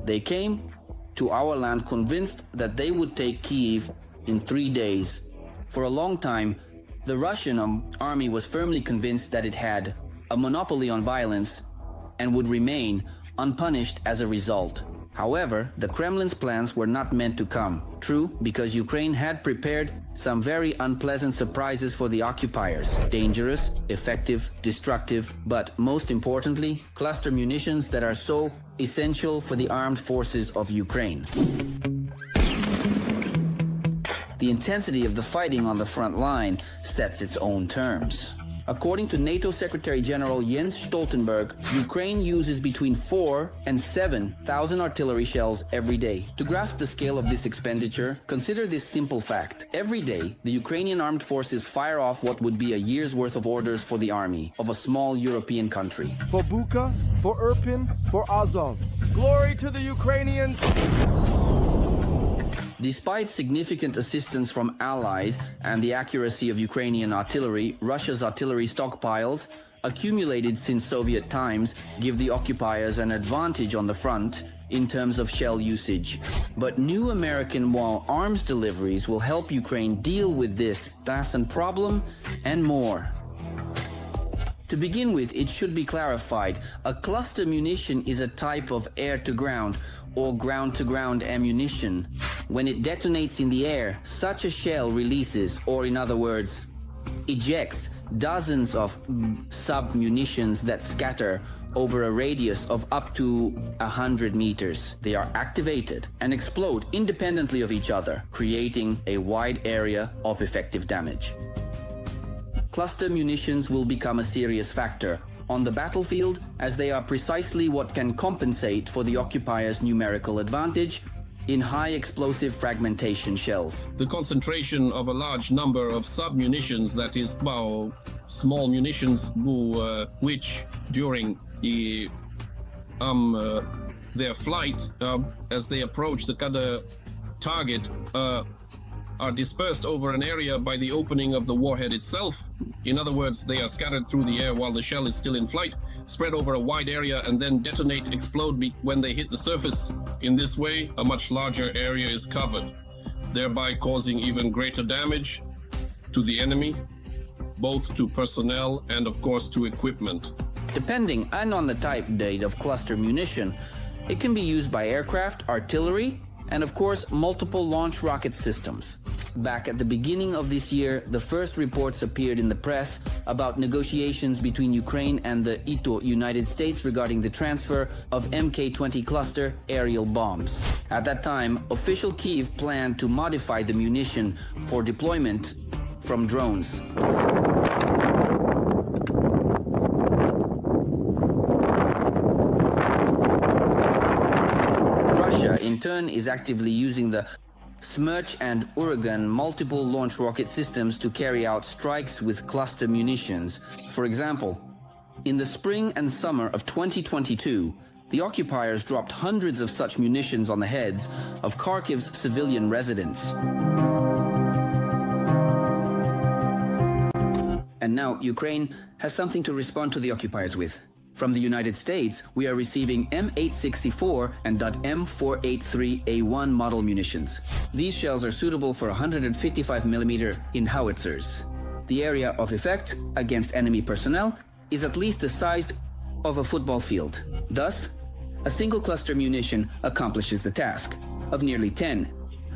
They came to our land convinced that they would take Kyiv in 3 days. For a long time, the Russian army was firmly convinced that it had a monopoly on violence and would remain unpunished as a result. However, the Kremlin's plans were not meant to come true because Ukraine had prepared some very unpleasant surprises for the occupiers. Dangerous, effective, destructive, but most importantly, cluster munitions that are so essential for the armed forces of Ukraine. The intensity of the fighting on the front line sets its own terms. According to NATO Secretary General Jens Stoltenberg, Ukraine uses between 4,000 and 7,000 artillery shells every day. To grasp the scale of this expenditure, consider this simple fact. Every day, the Ukrainian armed forces fire off what would be a year's worth of orders for the army of a small European country. For Bucha, for Irpin, for Azov. Glory to the Ukrainians! Despite significant assistance from allies and the accuracy of Ukrainian artillery, Russia's artillery stockpiles, accumulated since Soviet times, give the occupiers an advantage on the front in terms of shell usage. But new American arms deliveries will help Ukraine deal with this nascent problem and more. To begin with, it should be clarified, a cluster munition is a type of air-to-ground or ground-to-ground ammunition. When it detonates in the air, such a shell releases, or in other words, ejects dozens of sub-munitions that scatter over a radius of up to 100 meters. They are activated and explode independently of each other, creating a wide area of effective damage. Cluster munitions will become a serious factor on the battlefield as they are precisely what can compensate for the occupier's numerical advantage in high explosive fragmentation shells. The concentration of a large number of sub-munitions, that is, small munitions, which during their flight, as they approach the target, are dispersed over an area by the opening of the warhead itself. In other words, they are scattered through the air while the shell is still in flight, spread over a wide area, and then detonate, explode when they hit the surface. In this way, a much larger area is covered, thereby causing even greater damage to the enemy, both to personnel and, of course, to equipment. Depending on the type date of cluster munition, it can be used by aircraft, artillery, and of course, multiple launch rocket systems. Back at the beginning of this year, the first reports appeared in the press about negotiations between Ukraine and the United States regarding the transfer of Mk-20 cluster aerial bombs. At that time, official Kyiv planned to modify the munition for deployment from drones. In turn, is actively using the Smerch and Uragan multiple launch rocket systems to carry out strikes with cluster munitions. For example, in the spring and summer of 2022, the occupiers dropped hundreds of such munitions on the heads of Kharkiv's civilian residents. And now Ukraine has something to respond to the occupiers with. From the United States, we are receiving M864 and .M483A1 model munitions. These shells are suitable for 155mm in howitzers. The area of effect against enemy personnel is at least the size of a football field. Thus, a single cluster munition accomplishes the task of nearly 10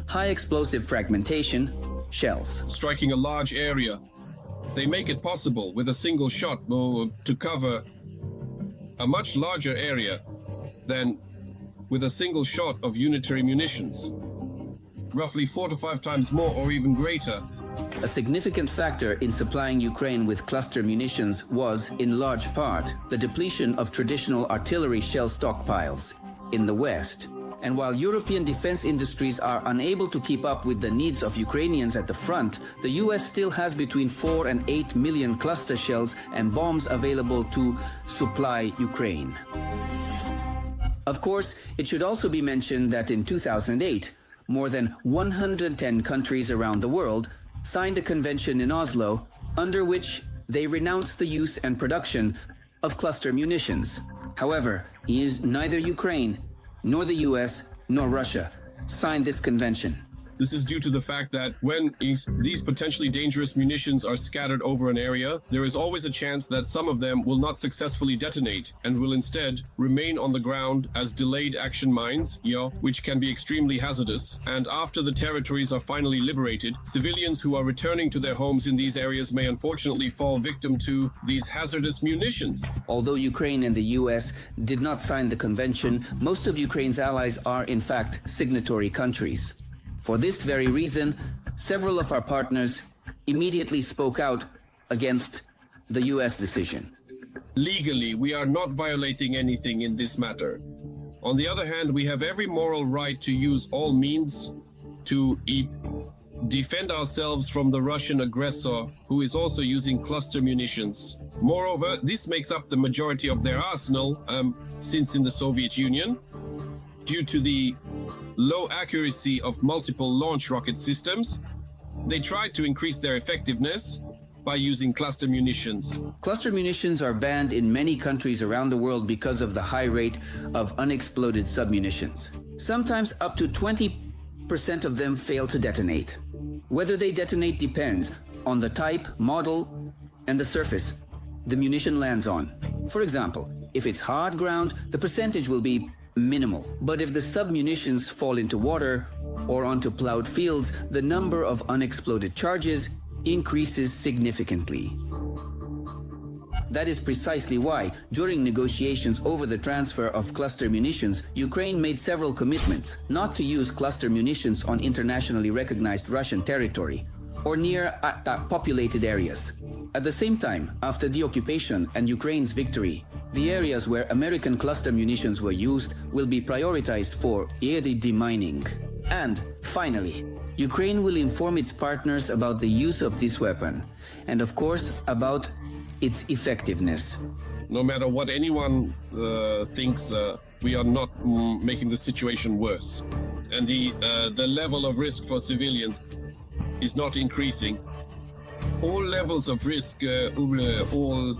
high explosive fragmentation shells. Striking a large area, they make it possible with a single shot to cover a much larger area than with a single shot of unitary munitions, roughly 4 to 5 times more or even greater. A significant factor in supplying Ukraine with cluster munitions was, in large part, the depletion of traditional artillery shell stockpiles in the West. And while European defense industries are unable to keep up with the needs of Ukrainians at the front, the US still has between 4 and 8 million cluster shells and bombs available to supply Ukraine. Of course, it should also be mentioned that in 2008, more than 110 countries around the world signed a convention in Oslo under which they renounced the use and production of cluster munitions. However, neither Ukraine nor the US, nor Russia signed this convention. This is due to the fact that when these potentially dangerous munitions are scattered over an area, there is always a chance that some of them will not successfully detonate and will instead remain on the ground as delayed action mines, which can be extremely hazardous. And after the territories are finally liberated, civilians who are returning to their homes in these areas may unfortunately fall victim to these hazardous munitions. Although Ukraine and the US did not sign the convention, most of Ukraine's allies are in fact signatory countries. For this very reason, several of our partners immediately spoke out against the US decision. Legally, we are not violating anything in this matter. On the other hand, we have every moral right to use all means to defend ourselves from the Russian aggressor, who is also using cluster munitions. Moreover, this makes up the majority of their arsenal since in the Soviet Union, due to the low accuracy of multiple launch rocket systems, they tried to increase their effectiveness by using cluster munitions. Cluster munitions are banned in many countries around the world because of the high rate of unexploded submunitions. Sometimes up to 20% of them fail to detonate. Whether they detonate depends on the type, model, and the surface the munition lands on. For example, if it's hard ground, the percentage will be minimal. But if the submunitions fall into water or onto plowed fields, the number of unexploded charges increases significantly. That is precisely why, during negotiations over the transfer of cluster munitions, Ukraine made several commitments not to use cluster munitions on internationally recognized Russian territory or near populated areas. At the same time, after the occupation and Ukraine's victory, the areas where American cluster munitions were used will be prioritized for demining. And finally, Ukraine will inform its partners about the use of this weapon, and of course about its effectiveness. No matter what anyone thinks, we are not making the situation worse. And the level of risk for civilians is not increasing. All levels of risk, all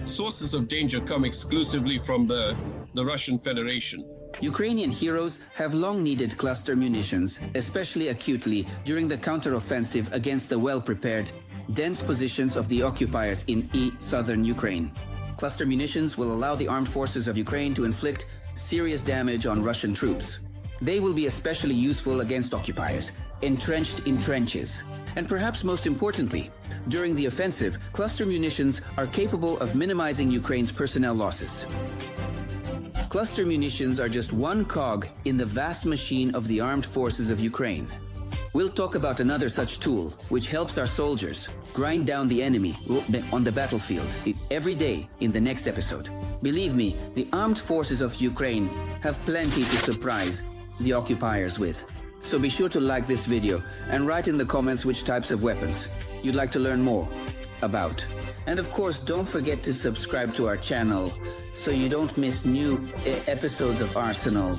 sources of danger come exclusively from the Russian Federation. Ukrainian heroes have long needed cluster munitions, especially acutely during the counteroffensive against the well-prepared, dense positions of the occupiers in southern Ukraine. Cluster munitions will allow the armed forces of Ukraine to inflict serious damage on Russian troops. They will be especially useful against occupiers, entrenched in trenches. And perhaps most importantly, during the offensive, cluster munitions are capable of minimizing Ukraine's personnel losses. Cluster munitions are just one cog in the vast machine of the armed forces of Ukraine. We'll talk about another such tool, which helps our soldiers grind down the enemy on the battlefield every day in the next episode. Believe me, the armed forces of Ukraine have plenty to surprise the occupiers with. So be sure to like this video and write in the comments which types of weapons you'd like to learn more about. And of course, don't forget to subscribe to our channel so you don't miss new episodes of Arsenal.